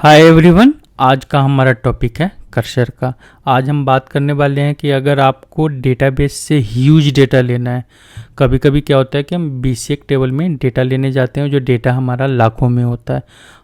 Hi everyone, आज का हमारा टॉपिक है कर्सर का। आज हम बात करने वाले हैं कि अगर आपको डेटाबेस से ह्यूज डेटा लेना है। कभी कभी क्या होता है कि हम बीसीएक टेबल में डेटा लेने जाते हैं, जो डेटा हमारा लाखों में होता है।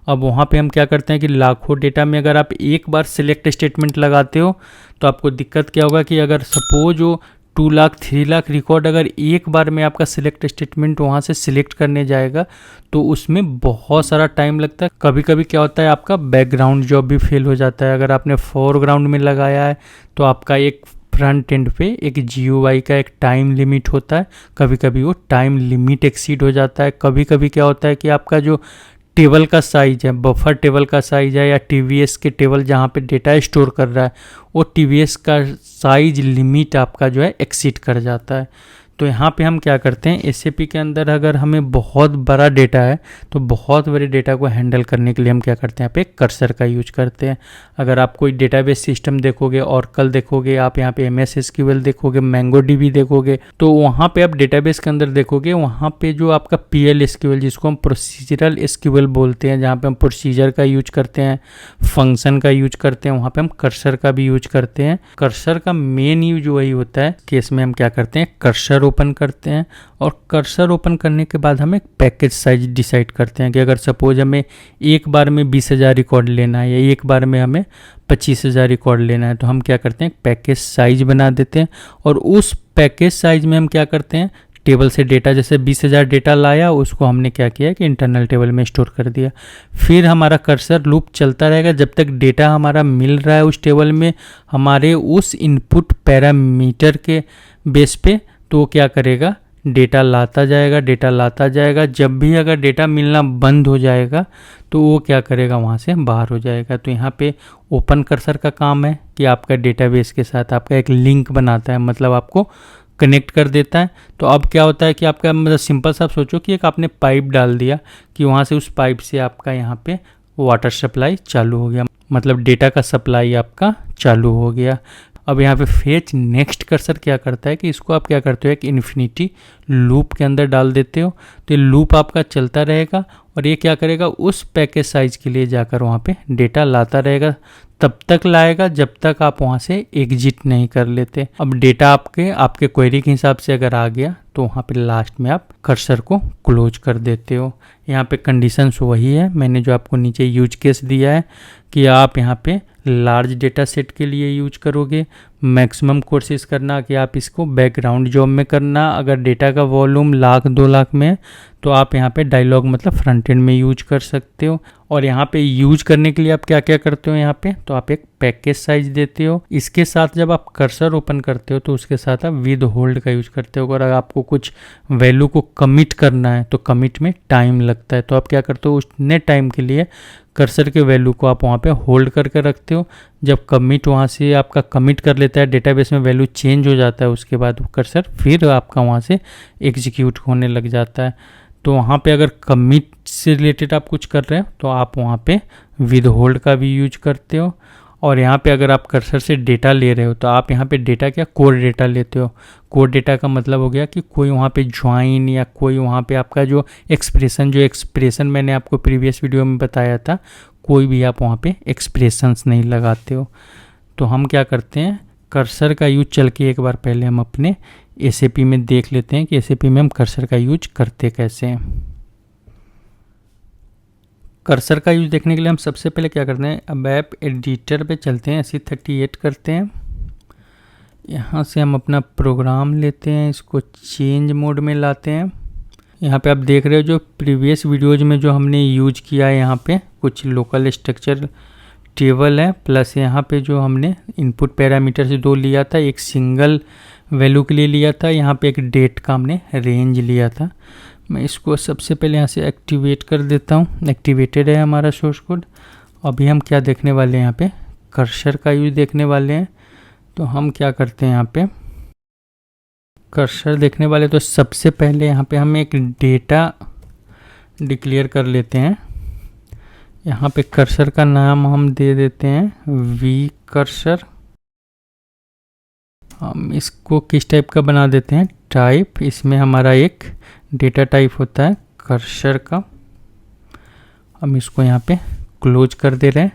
अब वहाँ पे हम क्या करते हैं कि लाखों डेटा में अगर आप एक बार सिलेक्ट स्टेटमेंट लगाते हो तो आपको दिक्कत क्या होगा कि अगर सपोज वो 2 लाख 3 लाख रिकॉर्ड अगर एक बार में आपका सिलेक्ट स्टेटमेंट वहाँ से सिलेक्ट करने जाएगा तो उसमें बहुत सारा टाइम लगता है। कभी कभी क्या होता है आपका बैकग्राउंड जॉब भी फेल हो जाता है। अगर आपने फोरग्राउंड में लगाया है तो आपका एक फ्रंट एंड पे एक जीयूआई का एक टाइम लिमिट होता है, कभी कभी वो टाइम लिमिट एक्सीड हो जाता है। कभी कभी क्या होता है कि आपका जो टेबल का साइज है, बफर टेबल का साइज है या टीवीएस के टेबल जहाँ पे डेटा स्टोर कर रहा है, वो टीवीएस का साइज लिमिट आपका जो है एक्सीड कर जाता है। तो यहाँ पे हम क्या करते हैं, एसएपी के अंदर अगर हमें बहुत बड़ा डेटा है तो बहुत बड़े डेटा को हैंडल करने के लिए हम क्या करते हैं, यहाँ पे कर्सर का यूज करते हैं। अगर आप कोई डेटाबेस सिस्टम देखोगे, ऑरेकल देखोगे, आप यहाँ पे एमएस एसक्यूएल देखोगे, मैंगोडीबी देखोगे, तो वहाँ पे आप डेटाबेस के अंदर देखोगे वहाँ पे जो आपका पीएल एसक्यूएल, जिसको हम प्रोसीजरल एसक्यूएल बोलते हैं, जहाँ पे हम प्रोसीजर का यूज करते हैं, फंक्शन का यूज करते हैं, वहाँ पे हम कर्सर का भी यूज करते हैं। कर्सर का मेन यूज वही होता है कि इसमें हम क्या करते हैं, कर्सर ओपन करते हैं और कर्सर ओपन करने के बाद हम एक पैकेज साइज डिसाइड करते हैं कि अगर सपोज हमें एक बार में 20,000 रिकॉर्ड लेना है या एक बार में हमें 25,000 रिकॉर्ड लेना है, तो हम क्या करते हैं, पैकेज साइज बना देते हैं। और उस पैकेज साइज में हम क्या करते हैं, टेबल से डेटा, जैसे 20,000 डेटा लाया, उसको हमने क्या किया कि इंटरनल टेबल में स्टोर कर दिया। फिर हमारा कर्सर लूप चलता रहेगा जब तक डेटा हमारा मिल रहा है उस टेबल में हमारे उस इनपुट पैरामीटर के बेस पे। तो वो क्या करेगा, डेटा लाता जाएगा। जब भी अगर डेटा मिलना बंद हो जाएगा तो वो क्या करेगा, वहाँ से बाहर हो जाएगा। तो यहाँ पे ओपन कर्सर का काम है कि आपका डेटाबेस के साथ आपका एक लिंक बनाता है, मतलब आपको कनेक्ट कर देता है। तो अब क्या होता है कि आपका मतलब सिंपल सा आप सोचो कि एक आपने पाइप डाल दिया कि वहाँ से उस पाइप से आपका यहाँ पे वाटर सप्लाई चालू हो गया, मतलब डेटा का सप्लाई आपका चालू हो गया। अब यहाँ पे फेच नेक्स्ट कर्सर क्या करता है कि इसको आप क्या करते हो, एक इन्फिनिटी लूप के अंदर डाल देते हो। तो ये लूप आपका चलता रहेगा और ये क्या करेगा, उस पैकेज साइज के लिए जाकर वहाँ पे डेटा लाता रहेगा। तब तक लाएगा जब तक आप वहाँ से एग्जिट नहीं कर लेते। अब डेटा आपके क्वेरी के हिसाब से अगर आ गया तो वहाँ पे लास्ट में आप कर्सर को क्लोज कर देते हो। यहाँ पे कंडीशंस वही है, मैंने जो आपको नीचे यूज केस दिया है कि आप यहाँ पे लार्ज डेटा सेट के लिए यूज करोगे। मैक्सिमम कोशिश करना कि आप इसको बैकग्राउंड जॉब में करना। अगर डेटा का वॉल्यूम 1,00,000 2 लाख में है तो आप यहाँ पे डायलॉग मतलब फ्रंट एंड में यूज कर सकते हो। और यहाँ पे यूज करने के लिए आप क्या क्या करते हो, यहाँ पे तो आप एक पैकेज साइज देते हो। इसके साथ जब आप कर्सर ओपन करते हो तो उसके साथ आप विद होल्ड का यूज करते हो। अगर आपको कुछ वैल्यू को कमिट करना है तो कमिट में टाइम लगता है, तो आप क्या करते हो, उतने टाइम के लिए कर्सर के वैल्यू को आप वहाँ पे होल्ड करके रखते हो। जब कमिट वहाँ से आपका कमिट कर लेता है, डेटाबेस में वैल्यू चेंज हो जाता है, उसके बाद कर्सर फिर आपका वहाँ से एग्जीक्यूट होने लग जाता है। तो वहाँ पे अगर कमिट से रिलेटेड आप कुछ कर रहे हो तो आप वहाँ पे विद होल्ड का भी यूज करते हो। और यहाँ पे अगर आप कर्सर से डेटा ले रहे हो तो आप यहाँ पे डेटा क्या, कोर डेटा लेते हो। कोर डेटा का मतलब हो गया कि कोई वहाँ पे ज्वाइन या कोई वहाँ पे आपका जो एक्सप्रेशन मैंने आपको प्रीवियस वीडियो में बताया था, कोई भी आप वहाँ पे एक्सप्रेशंस नहीं लगाते हो। तो हम क्या करते हैं, कर्सर का यूज चल के एक बार पहले हम अपने एसएपी में देख लेते हैं कि एसएपी में हम कर्सर का यूज करते कैसे हैं। कर्सर का यूज देखने के लिए हम सबसे पहले क्या करते हैं, अब ऐप एडिटर पे चलते हैं, C38 करते हैं। यहाँ से हम अपना प्रोग्राम लेते हैं, इसको चेंज मोड में लाते हैं। यहाँ पे आप देख रहे हो जो प्रीवियस वीडियोज में जो हमने यूज किया है, यहाँ पे कुछ लोकल स्ट्रक्चर टेबल है, प्लस यहाँ पे जो हमने इनपुट पैरामीटर से 2 लिया था, एक सिंगल वैल्यू के लिए लिया था, यहाँ पे एक डेट का हमने रेंज लिया था। मैं इसको सबसे पहले यहाँ से एक्टिवेट कर देता हूँ। एक्टिवेटेड है हमारा सोर्स कोड। अभी हम क्या देखने वाले हैं, यहाँ पे कर्सर का यूज देखने वाले हैं। तो हम क्या करते हैं, यहाँ पे कर्सर देखने वाले तो सबसे पहले यहाँ पे हम एक डेटा डिक्लेयर कर लेते हैं। यहाँ पे कर्सर का नाम हम दे देते हैं वी कर्सर। हम इसको किस टाइप का बना देते हैं, टाइप। इसमें हमारा एक डेटा टाइप होता है कर्सर का। हम इसको यहाँ पे क्लोज कर दे रहे हैं,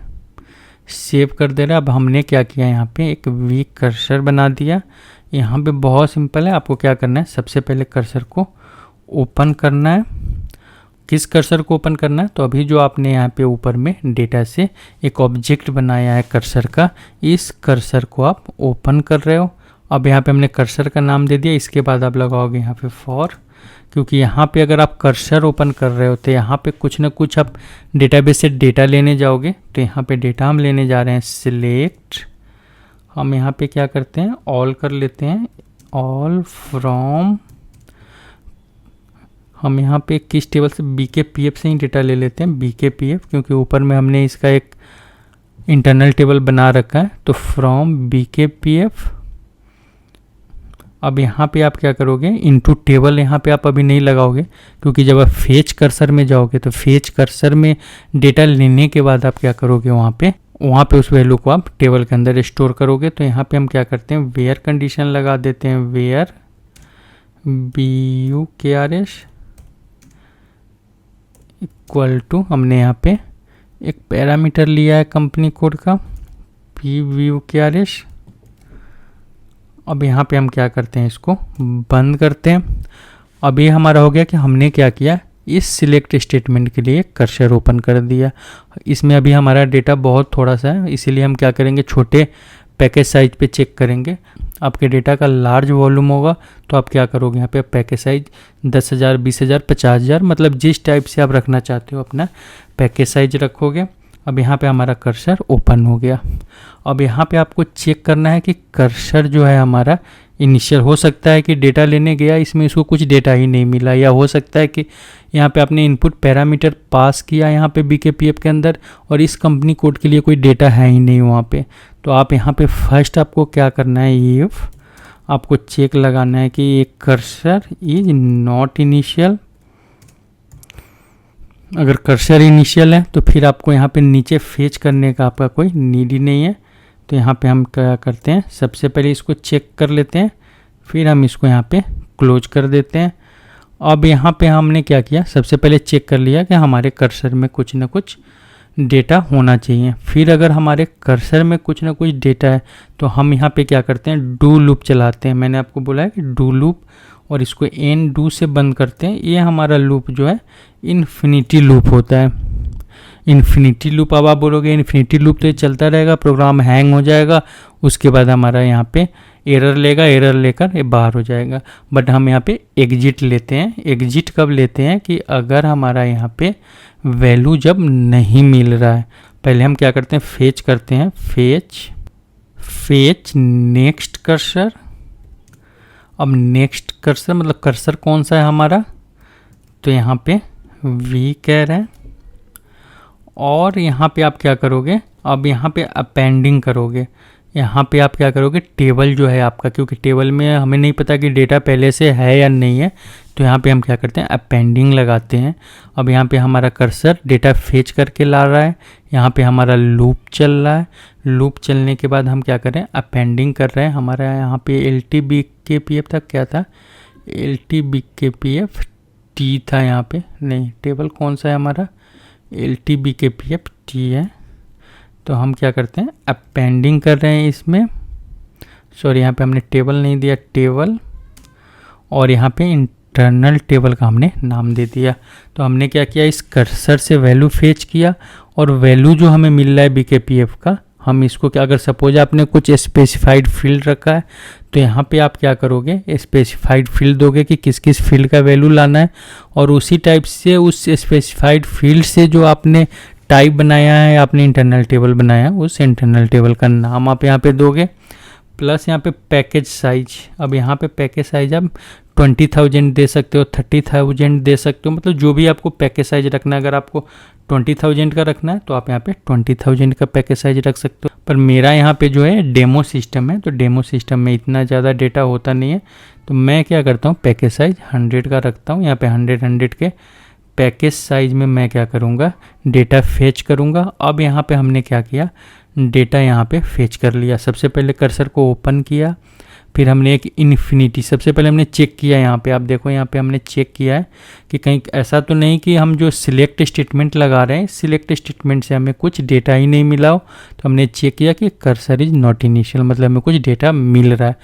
सेव कर दे रहे हैं। अब हमने क्या किया, यहाँ पे एक वीक कर्सर बना दिया। यहाँ पे बहुत सिंपल है, आपको क्या करना है, सबसे पहले कर्सर को ओपन करना है। किस कर्सर को ओपन करना है, तो अभी जो आपने यहाँ पे ऊपर में डेटा से एक ऑब्जेक्ट बनाया है कर्सर का, इस कर्सर को आप ओपन कर रहे हो। अब यहाँ पे हमने कर्सर का नाम दे दिया। इसके बाद आप लगाओगे यहाँ पे फॉर, क्योंकि यहाँ पे अगर आप कर्सर ओपन कर रहे हो तो यहाँ पे कुछ ना कुछ आप डेटाबेस से डेटा लेने जाओगे। तो यहाँ पे डेटा हम लेने जा रहे हैं सिलेक्ट, हम यहाँ पे क्या करते हैं, ऑल कर लेते हैं, ऑल फ्रॉम, हम यहाँ पे किस टेबल से, BKPF से ही डेटा ले लेते हैं, BKPF, क्योंकि ऊपर में हमने इसका एक इंटरनल टेबल बना रखा है। तो फ्रॉम BKPF। अब यहाँ पे आप क्या करोगे, इनटू टेबल यहाँ पे आप अभी नहीं लगाओगे, क्योंकि जब आप फेच कर्सर में जाओगे तो फेच कर्सर में डेटा लेने के बाद आप क्या करोगे, वहाँ पे उस वैल्यू को आप टेबल के अंदर स्टोर करोगे। तो यहाँ पे हम क्या करते हैं, वेयर कंडीशन लगा देते हैं, वेयर BUKRS इक्वल टू, हमने यहाँ पे एक पैरामीटर लिया है कंपनी कोड का PVUKRS। अब यहाँ पे हम क्या करते हैं, इसको बंद करते हैं। अब ये हमारा हो गया कि हमने क्या किया, इस सिलेक्ट स्टेटमेंट के लिए कर्सर ओपन कर दिया। इसमें अभी हमारा डेटा बहुत थोड़ा सा है, इसीलिए हम क्या करेंगे, छोटे पैकेज साइज पे चेक करेंगे। आपके डेटा का लार्ज वॉल्यूम होगा तो आप क्या करोगे, यहाँ पे पैकेज साइज 10,000, 20,000, 50,000, मतलब जिस टाइप से आप रखना चाहते हो अपना पैकेज साइज रखोगे। अब यहाँ पे हमारा कर्सर ओपन हो गया। अब यहाँ पे आपको चेक करना है कि कर्सर जो है हमारा इनिशियल, हो सकता है कि डेटा लेने गया, इसमें इसको कुछ डेटा ही नहीं मिला, या हो सकता है कि यहाँ पे आपने इनपुट पैरामीटर पास किया यहाँ पे BKPF के अंदर और इस कंपनी कोड के लिए कोई डेटा है ही नहीं वहाँ पे। तो आप यहाँ पे फर्स्ट आपको क्या करना है, इफ आपको चेक लगाना है कि ये कर्सर इज नॉट इनिशियल। अगर कर्सर इनिशियल है तो फिर आपको यहाँ पे नीचे फेच करने का आपका कोई नीड ही नहीं है। तो यहाँ पे हम क्या करते हैं, सबसे पहले इसको चेक कर लेते हैं, फिर हम इसको यहाँ पे क्लोज कर देते हैं। अब यहाँ पे हमने क्या किया, सबसे पहले चेक कर लिया कि हमारे कर्सर में कुछ ना कुछ डेटा होना चाहिए। फिर अगर हमारे कर्सर में कुछ ना कुछ डेटा है तो हम यहाँ पे क्या करते हैं, डू लूप चलाते हैं। मैंने आपको बोला है कि डू लूप, और इसको एन डू से बंद करते हैं। ये हमारा लूप जो है इन्फिनिटी लूप होता है। इन्फिनिटी लूप, अब आप बोलोगे इन्फिनिटी लूप तो ये चलता रहेगा, प्रोग्राम हैंग हो जाएगा, उसके बाद हमारा यहाँ पे एरर लेगा, एरर लेकर ये बाहर हो जाएगा। बट हम यहाँ पे एग्जिट लेते हैं। एग्जिट कब लेते हैं कि अगर हमारा यहाँ पे वैल्यू जब नहीं मिल रहा है, पहले हम क्या करते हैं, फेच करते हैं, फेच नेक्स्ट कर्सर। अब नेक्स्ट कर्सर मतलब कर्सर कौन सा है हमारा, तो यहाँ पे वी कह रहे हैं, और यहाँ पे आप क्या करोगे, अब यहाँ पे अपेंडिंग करोगे। यहाँ पे आप क्या करोगे, टेबल जो है आपका, क्योंकि टेबल में हमें नहीं पता कि डेटा पहले से है या नहीं है, तो यहाँ पे हम क्या करते हैं, अपेंडिंग लगाते हैं। अब यहाँ पे हमारा कर्सर डेटा फेच करके ला रहा है, यहाँ पे हमारा लूप चल रहा है। लूप चलने के बाद हम क्या कर रहे हैं, अपेंडिंग कर रहे हैं। हमारा यहाँ पे LTBKPF था, क्या था, LTBKPF T था यहाँ पे, नहीं, टेबल कौन सा है हमारा, LTBKPF T है। तो हम क्या करते हैं, अपेंडिंग कर रहे हैं इसमें, सॉरी यहाँ पे हमने टेबल नहीं दिया, टेबल, और यहाँ पे इंटरनल टेबल का हमने नाम दे दिया। तो हमने क्या किया, इस कर्सर से वैल्यू फेच किया, और वैल्यू जो हमें मिल रहा है BKPF का, हम इसको क्या, अगर सपोज आपने कुछ स्पेसिफाइड फील्ड रखा है तो यहाँ पे आप क्या करोगे, स्पेसिफाइड फील्ड दोगे कि किस किस फील्ड का वैल्यू लाना है, और उसी टाइप से उस स्पेसिफाइड फील्ड से जो आपने टाइप बनाया है, आपने इंटरनल टेबल बनाया, उस इंटरनल टेबल का नाम आप यहाँ पे दोगे, प्लस यहाँ पे पैकेज साइज। अब यहाँ पे पैकेज साइज आप 20,000 दे सकते हो, 30,000 दे सकते हो, मतलब जो भी आपको पैकेज साइज रखना है। अगर आपको 20,000 का रखना है तो आप यहाँ पे 20,000 का पैकेज साइज रख सकते हो। पर मेरा यहाँ पे जो है डेमो सिस्टम है, तो डेमो सिस्टम में इतना ज़्यादा डेटा होता नहीं है, तो मैं क्या करता हूँ, पैकेज साइज 100 का रखता हूँ। यहाँ पे 100 के पैकेज साइज में मैं क्या करूँगा, डेटा फेच करूँगा। अब यहाँ पे हमने क्या किया, डेटा यहाँ पे फेच कर लिया। सबसे पहले कर्सर को ओपन किया, फिर हमने एक इन्फिनिटी, सबसे पहले हमने चेक किया यहाँ पे, आप देखो यहाँ पे हमने चेक किया है कि कहीं ऐसा तो नहीं कि हम जो सिलेक्ट स्टेटमेंट लगा रहे हैं, सिलेक्ट स्टेटमेंट से हमें कुछ डेटा ही नहीं मिला हो। तो हमने चेक किया कि कर्सर इज नॉट इनिशियल, मतलब हमें कुछ डेटा मिल रहा है।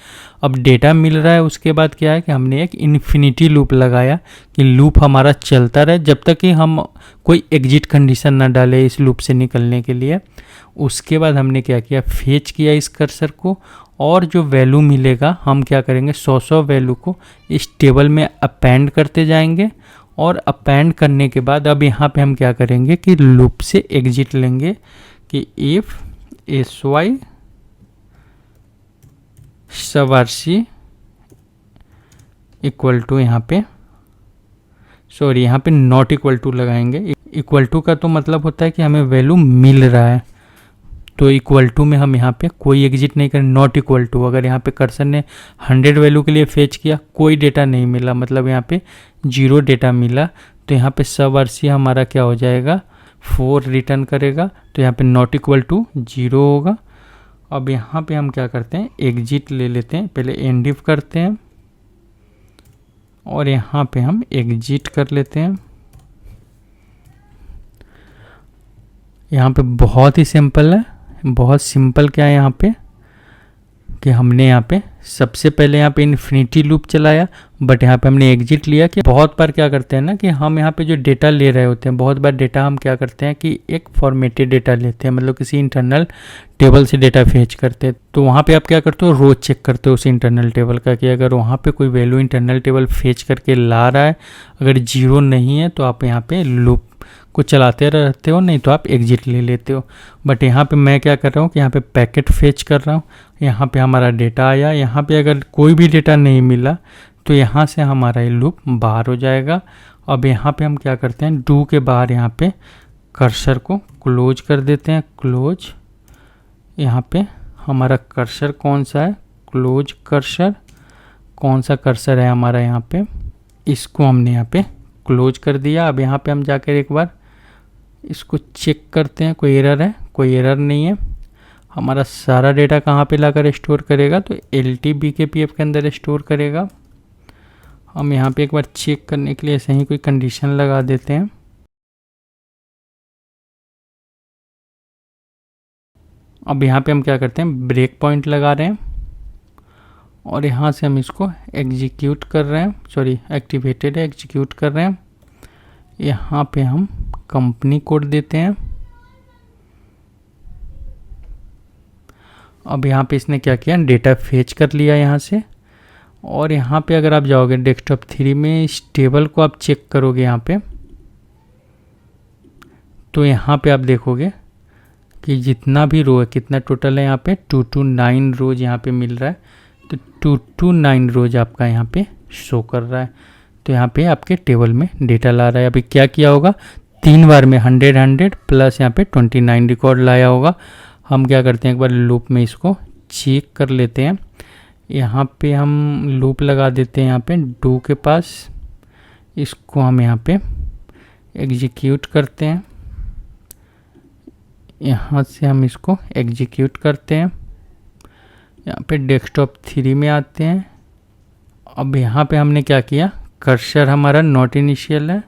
अब डेटा मिल रहा है, उसके बाद क्या है कि हमने एक इन्फिनिटी लूप लगाया कि लूप हमारा चलता रहे जब तक कि हम कोई एग्जिट कंडीशन ना डाले इस लूप से निकलने के लिए। उसके बाद हमने क्या किया, फेच किया इस कर्सर को, और जो वैल्यू मिलेगा हम क्या करेंगे, 100 वैल्यू को इस टेबल में अपेंड करते जाएंगे। और अपेंड करने के बाद अब यहाँ पे हम क्या करेंगे कि लूप से एग्जिट लेंगे कि इफ sy सवारसी इक्वल टू, यहाँ पे सॉरी यहाँ पे नॉट इक्वल टू लगाएंगे। इक्वल टू का तो मतलब होता है कि हमें वैल्यू मिल रहा है, तो इक्वल टू में हम यहाँ पे कोई एग्जिट नहीं करें। नॉट इक्वल टू, अगर यहाँ पे कर्सर ने 100 वैल्यू के लिए फेच किया, कोई डेटा नहीं मिला, मतलब यहाँ पे 0 डेटा मिला, तो यहाँ पे सब आरसी हमारा क्या हो जाएगा, 4 रिटर्न करेगा। तो यहाँ पे नॉट इक्वल टू 0 होगा। अब यहाँ पे हम क्या करते हैं, एग्जिट ले लेते हैं, पहले एंड इफ करते हैं और यहाँ पे हम एग्जिट कर लेते हैं। यहाँ पे बहुत ही सिंपल है, बहुत सिंपल क्या है यहाँ पे कि हमने यहाँ पे सबसे पहले यहाँ पे इन्फिनिटी लूप चलाया, बट यहाँ पे हमने एग्जिट लिया। कि बहुत बार क्या करते हैं ना कि हम यहाँ पे जो डेटा ले रहे होते हैं, बहुत बार डेटा हम क्या करते हैं कि एक फॉर्मेटेड डेटा लेते हैं, मतलब किसी इंटरनल टेबल से डेटा फेच करते हैं। तो वहाँ पे आप क्या करते हो, रोज चेक करते हो उस इंटरनल टेबल का कि अगर वहाँ पे कोई वैल्यू इंटरनल टेबल फेच करके ला रहा है, अगर 0 नहीं है तो आप यहाँ पे लूप को चलाते रहते हो, नहीं तो आप एग्जिट ले लेते हो। बट यहाँ पे मैं क्या कर रहा हूँ कि यहाँ पे पैकेट फेच कर रहा हूँ, यहाँ पे हमारा डेटा आया, यहाँ पे अगर कोई भी डेटा नहीं मिला तो यहाँ से हमारा ये लूप बाहर हो जाएगा। अब यहाँ पे हम क्या करते हैं, डू के बाहर यहाँ पे कर्सर को क्लोज कर देते हैं, क्लोज। यहाँ पे हमारा कर्सर कौन सा है, क्लोज कर्सर, कौन सा कर्सर है हमारा यहाँ पे, इसको हमने यहाँ पे क्लोज कर दिया। अब यहाँ पे हम जाकर एक बार इसको चेक करते हैं, कोई एरर है, कोई एरर नहीं है। हमारा सारा डेटा कहाँ पे लाकर स्टोर करेगा, तो LTBKPF के अंदर स्टोर करेगा। हम यहाँ पे एक बार चेक करने के लिए ऐसे ही कोई कंडीशन लगा देते हैं। अब यहाँ पे हम क्या करते हैं, ब्रेक पॉइंट लगा रहे हैं और यहाँ से हम इसको एग्जीक्यूट कर रहे हैं, सॉरी एक्टिवेटेड है, एग्जीक्यूट कर रहे हैं। यहाँ पे हम कंपनी कोड देते हैं। अब यहाँ पे इसने क्या किया, डेटा फेच कर लिया यहाँ से। और यहाँ पे अगर आप जाओगे डेस्कटॉप 3 में, इस टेबल को आप चेक करोगे यहाँ पे, तो यहाँ पे आप देखोगे कि जितना भी रो है, कितना टोटल है यहाँ पे 229 रोज यहाँ पे मिल रहा है। तो 229 रोज आपका यहाँ पे शो कर रहा है। तो यहाँ पे आपके टेबल में डेटा ला रहा है। अभी क्या किया होगा, 3 बार में 100 प्लस यहाँ पे 29 रिकॉर्ड लाया होगा। हम क्या करते हैं, एक बार लूप में इसको चेक कर लेते हैं। यहाँ पे हम लूप लगा देते हैं, यहाँ पे डू के पास, इसको हम यहाँ पे एग्जीक्यूट करते हैं। यहाँ से हम इसको एग्जीक्यूट करते हैं। यहाँ पे डेस्कटॉप 3 में आते हैं। अब यहाँ पे हमने क्या किया, कर्सर हमारा नॉट इनिशियल है,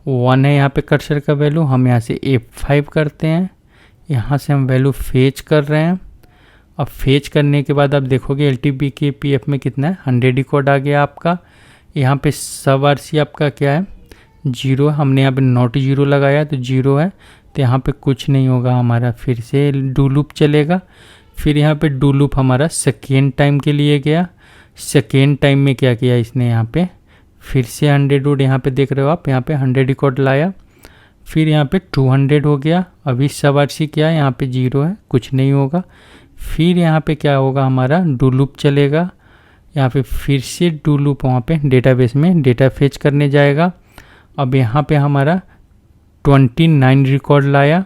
1 है यहाँ पे कर्सर का वैल्यू। हम यहाँ से F5 करते हैं, यहाँ से हम वैल्यू फेच कर रहे हैं। अब फेच करने के बाद आप देखोगे LTBKPF में कितना है, 100 रिकॉर्ड आ गया आपका। यहाँ पे सब आरसी आपका क्या है, 0। हमने यहाँ पे नॉट 0 लगाया तो 0 है, तो यहाँ पे कुछ नहीं होगा हमारा। फिर से डू लूप चलेगा। फिर यहाँ पे डू लूप हमारा सेकेंड टाइम के लिए गया। सेकेंड टाइम में क्या किया इसने, यहाँ पे फिर से 100 रोड, यहाँ पे देख रहे हो आप, यहाँ पे 100 रिकॉर्ड लाया। फिर यहाँ पे 200 हो गया। अभी सब आरसी क्या है, यहाँ पे 0 है, कुछ नहीं होगा। फिर यहाँ पे क्या होगा, हमारा डू लूप चलेगा। यहाँ पे फिर से डू लूप वहाँ पे डेटाबेस में डेटा फेच करने जाएगा। अब यहाँ पे हमारा 29 रिकॉर्ड लाया,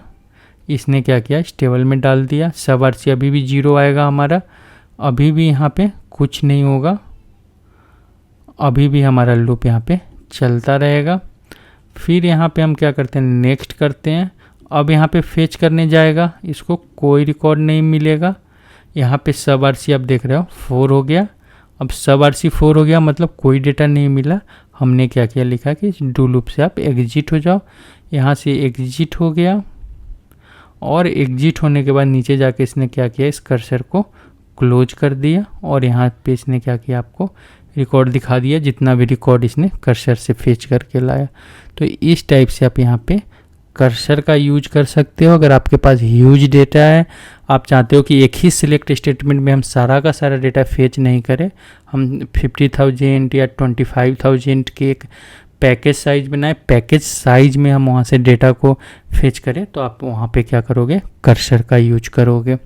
इसने क्या किया, इस टेबल में डाल दिया। सब आरसी अभी भी 0 आएगा हमारा, अभी भी यहाँ पे कुछ नहीं होगा, अभी भी हमारा लूप यहाँ पे चलता रहेगा। फिर यहाँ पे हम क्या करते हैं, नेक्स्ट करते हैं। अब यहाँ पे फेच करने जाएगा, इसको कोई रिकॉर्ड नहीं मिलेगा। यहाँ पे सब आरसी आप देख रहे हो 4 हो गया। अब सब आरसी 4 हो गया मतलब कोई डेटा नहीं मिला। हमने क्या किया, लिखा कि डू लूप से आप एग्जिट हो जाओ। यहाँ से एग्जिट हो गया और एग्जिट होने के बाद नीचे जाके इसने क्या किया, इस कर्सर को क्लोज कर दिया और यहाँ पे इसने क्या किया, आपको रिकॉर्ड दिखा दिया जितना भी रिकॉर्ड इसने कर्सर से फेच करके लाया। तो इस टाइप से आप यहाँ पे कर्सर का यूज कर सकते हो। अगर आपके पास ह्यूज डेटा है, आप चाहते हो कि एक ही सिलेक्ट स्टेटमेंट में हम सारा का सारा डेटा फेच नहीं करें, हम 50,000 या 25,000 के एक पैकेज साइज बनाए, पैकेज साइज में हम वहाँ से डेटा को फेच करें, तो आप वहाँ पे क्या करोगे, कर्सर का यूज करोगे।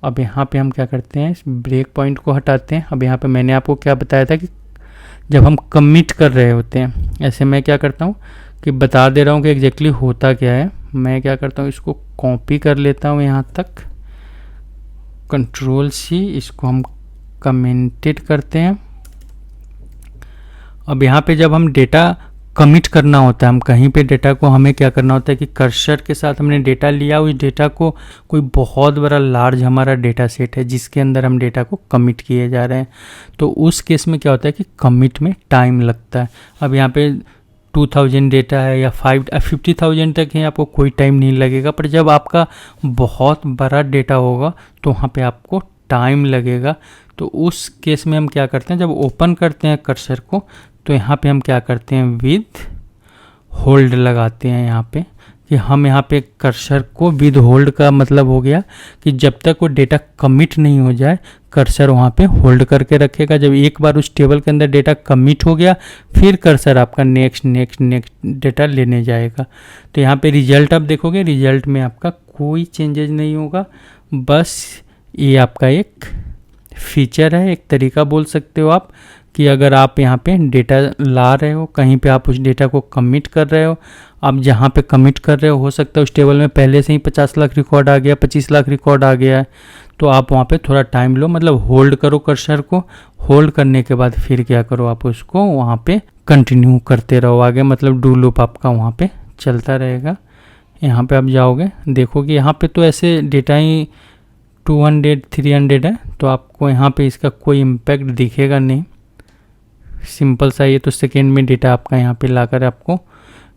अब यहाँ पे हम क्या करते हैं, इस ब्रेक पॉइंट को हटाते हैं। अब यहाँ पे मैंने आपको क्या बताया था कि जब हम कमिट कर रहे होते हैं, ऐसे मैं क्या करता हूँ कि बता दे रहा हूँ कि एग्जैक्टली होता क्या है। मैं क्या करता हूँ, इसको कॉपी कर लेता हूँ यहाँ तक, Ctrl+C, इसको हम कमेंटेड करते हैं। अब यहाँ पे जब हम डेटा कमिट करना होता है, हम कहीं पे डेटा को हमें क्या करना होता है कि कर्सर के साथ हमने डेटा लिया, उस डेटा को कोई बहुत बड़ा लार्ज हमारा डेटा सेट है जिसके अंदर हम डेटा को कमिट किए जा रहे हैं, तो उस केस में क्या होता है कि कमिट में टाइम लगता है। अब यहाँ पे 2000 डेटा है या 50,000 तक है, आपको कोई टाइम नहीं लगेगा, पर जब आपका बहुत बड़ा डेटा होगा तो वहाँ पे आपको टाइम लगेगा। तो उस केस में हम क्या करते हैं, जब ओपन करते हैं कर्सर को, तो यहाँ पे हम क्या करते हैं, विद होल्ड लगाते हैं। यहाँ पे कि हम यहाँ पे कर्सर को विद होल्ड का मतलब हो गया कि जब तक वो डेटा कमिट नहीं हो जाए, कर्सर वहाँ पे होल्ड करके रखेगा। जब एक बार उस टेबल के अंदर डेटा कमिट हो गया, फिर कर्सर आपका नेक्स्ट नेक्स्ट नेक्स्ट डेटा लेने जाएगा। तो यहाँ पे रिजल्ट आप देखोगे, रिजल्ट में आपका कोई चेंजेज नहीं होगा। बस ये आपका एक फीचर है, एक तरीका बोल सकते हो आप, कि अगर आप यहाँ पे डेटा ला रहे हो, कहीं पे आप उस डेटा को कमिट कर रहे हो, आप जहाँ पे कमिट कर रहे हो सकता है उस टेबल में पहले से ही 50 लाख रिकॉर्ड आ गया, 25 लाख रिकॉर्ड आ गया है, तो आप वहाँ पे थोड़ा टाइम लो, मतलब होल्ड करो कर्सर को। होल्ड करने के बाद फिर क्या करो, आप उसको वहाँ पे कंटिन्यू करते रहो आगे, मतलब डू लूप आपका वहाँ पे चलता रहेगा। यहाँ पे आप जाओगे, देखोगे यहाँ पे तो ऐसे डेटा ही 200 300 है, तो आपको यहाँ पे इसका कोई इम्पैक्ट दिखेगा नहीं। सिंपल सा ये तो सेकेंड में डेटा आपका यहाँ पे लाकर आपको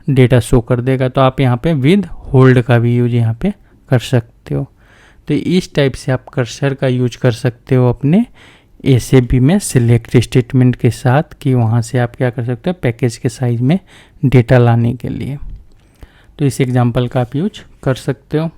डेटा शो कर देगा। तो आप यहाँ पे विद होल्ड का भी यूज यहाँ पे कर सकते हो। तो इस टाइप से आप कर्सर का यूज कर सकते हो अपने एसएबी में सिलेक्ट स्टेटमेंट के साथ, कि वहाँ से आप क्या कर सकते हो, पैकेज के साइज में डेटा लाने के लिए। तो इस एग्जांपल का आप यूज कर सकते हो।